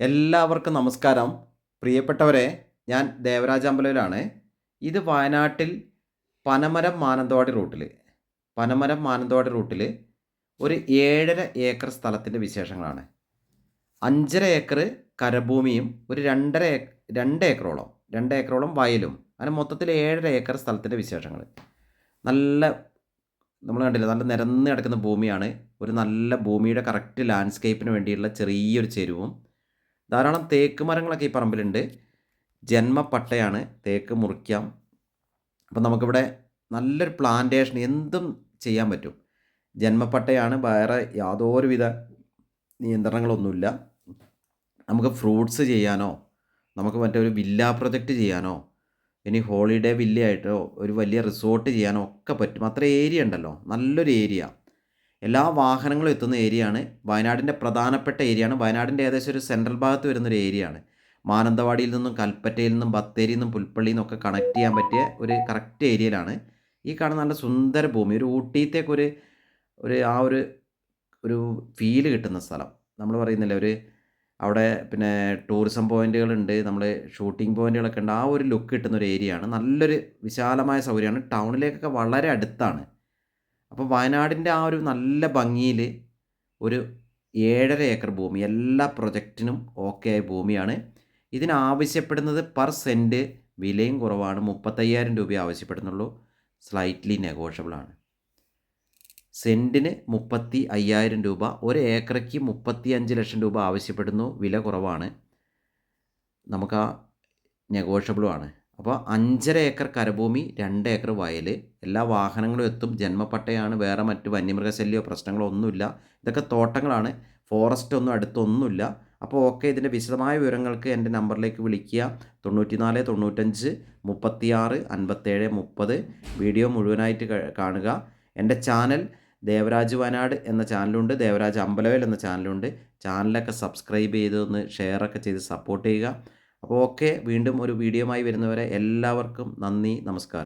എല്ലാവർക്കും നമസ്കാരം. പ്രിയപ്പെട്ടവരെ, ഞാൻ ദേവരാജ് അമ്പലവിലാണ്. ഇത് വയനാട്ടിൽ പനമരം മാനന്തവാടി റൂട്ടിൽ ഒരു 7.5 ഏക്കർ സ്ഥലത്തിൻ്റെ വിശേഷങ്ങളാണ്. 5.5 ഏക്കർ കരഭൂമിയും ഒരു 2 ഏക്കറോളം വയലും, അങ്ങനെ മൊത്തത്തിൽ 7.5 ഏക്കർ സ്ഥലത്തിൻ്റെ വിശേഷങ്ങൾ. നല്ല നമ്മൾ കണ്ടില്ല, നല്ല നിരന്ന് കിടക്കുന്ന ഭൂമിയാണ്. ഒരു നല്ല ഭൂമിയുടെ കറക്റ്റ് ലാൻഡ്സ്കേപ്പിന് വേണ്ടിയുള്ള ചെറിയൊരു ചെരുവും, ധാരാളം തേക്ക് മരങ്ങളൊക്കെ ഈ പറമ്പിലുണ്ട്. ജന്മപ്പട്ടയാണ്, തേക്ക് മുറിക്കാം. അപ്പം നമുക്കിവിടെ നല്ലൊരു പ്ലാന്റേഷൻ എന്തും ചെയ്യാൻ പറ്റും. ജന്മപ്പട്ടയാണ്, വേറെ യാതൊരുവിധ നിയന്ത്രണങ്ങളൊന്നുമില്ല. നമുക്ക് ഫ്രൂട്ട്സ് ചെയ്യാനോ, നമുക്ക് മറ്റൊരു വില്ല പ്രൊജക്റ്റ് ചെയ്യാനോ, ഇനി ഹോളിഡേ വില്ലയായിട്ടോ ഒരു വലിയ റിസോർട്ട് ചെയ്യാനോ ഒക്കെ പറ്റും. അത്ര ഏരിയ ഉണ്ടല്ലോ, നല്ലൊരു ഏരിയ. എല്ലാ വാഹനങ്ങളും എത്തുന്ന ഏരിയയാണ്. വയനാടിൻ്റെ പ്രധാനപ്പെട്ട ഏരിയയാണ്. വയനാടിൻ്റെ ഏകദേശം ഒരു സെൻട്രൽ ഭാഗത്ത് വരുന്നൊരു ഏരിയയാണ്. മാനന്തവാടിയിൽ നിന്നും കൽപ്പറ്റയിൽ നിന്നും ബത്തേരിയിൽ നിന്നും പുൽപ്പള്ളിയിൽ നിന്നൊക്കെ കണക്ട് ചെയ്യാൻ പറ്റിയ ഒരു കറക്റ്റ് ഏരിയയിലാണ് ഈ കാണുന്ന നല്ല സുന്ദര ഭൂമി. ഒരു ഊട്ടിയിത്തേക്കൊരു ഒരു ആ ഒരു ഒരു ഫീല് കിട്ടുന്ന സ്ഥലം. നമ്മൾ പറയുന്നില്ല, ഒരു അവിടെ പിന്നെ ടൂറിസം പോയിൻറ്റുകളുണ്ട്, നമ്മൾ ഷൂട്ടിംഗ് പോയിൻറ്റുകളൊക്കെ ഉണ്ട്. ആ ഒരു ലുക്ക് കിട്ടുന്ന ഒരു ഏരിയയാണ്. നല്ലൊരു വിശാലമായ സൗകര്യമാണ്. ടൗണിലേക്കൊക്കെ വളരെ അടുത്താണ്. അപ്പോൾ വയനാടിൻ്റെ ആ ഒരു നല്ല ഭംഗിയിൽ ഒരു 7.5 ഏക്കർ ഭൂമി, എല്ലാ പ്രൊജക്റ്റിനും ഓക്കെ ആയ ഭൂമിയാണ്. ഇതിനാവശ്യപ്പെടുന്നത് പെർ സെൻറ്റ് വിലയും കുറവാണ്. 35,000 രൂപ ആവശ്യപ്പെടുന്നുള്ളൂ. സ്ലൈറ്റ്ലി നെഗോഷ്യബിളാണ്. സെൻറ്റിന് 35,000 രൂപ, ഒരു ഏക്കറയ്ക്ക് 35 ലക്ഷം രൂപ ആവശ്യപ്പെടുന്നു. വില കുറവാണ്, നമുക്ക് ആ നെഗോഷ്യബിളുമാണ്. അപ്പോൾ 5.5 ഏക്കർ കരഭൂമി, 2 ഏക്കർ വയൽ, എല്ലാ വാഹനങ്ങളും എത്തും. ജന്മപ്പട്ടയാണ്, വേറെ മറ്റ് വന്യമൃഗശല്യമോ പ്രശ്നങ്ങളോ ഒന്നുമില്ല. ഇതൊക്കെ തോട്ടങ്ങളാണ്, ഫോറസ്റ്റ് ഒന്നും അടുത്തൊന്നുമില്ല. അപ്പോൾ ഓക്കെ, ഇതിൻ്റെ വിശദമായ വിവരങ്ങൾക്ക് എൻ്റെ നമ്പറിലേക്ക് വിളിക്കുക. 94 95 36 57 30. വീഡിയോ മുഴുവനായിട്ട് കാണുക. എൻ്റെ ചാനൽ ദേവരാജ് വയനാട് എന്ന ചാനലുണ്ട്, ദേവരാജ് അമ്പലവേൽ എന്ന ചാനലുണ്ട്. ചാനലൊക്കെ സബ്സ്ക്രൈബ് ചെയ്ത് ഒന്ന് ഷെയറൊക്കെ ചെയ്ത് സപ്പോർട്ട് ചെയ്യുക. അപ്പോൾ ഓക്കെ, വീണ്ടും ഒരു വീഡിയോയുമായി വരുന്നവരെ എല്ലാവർക്കും നന്ദി, നമസ്കാരം.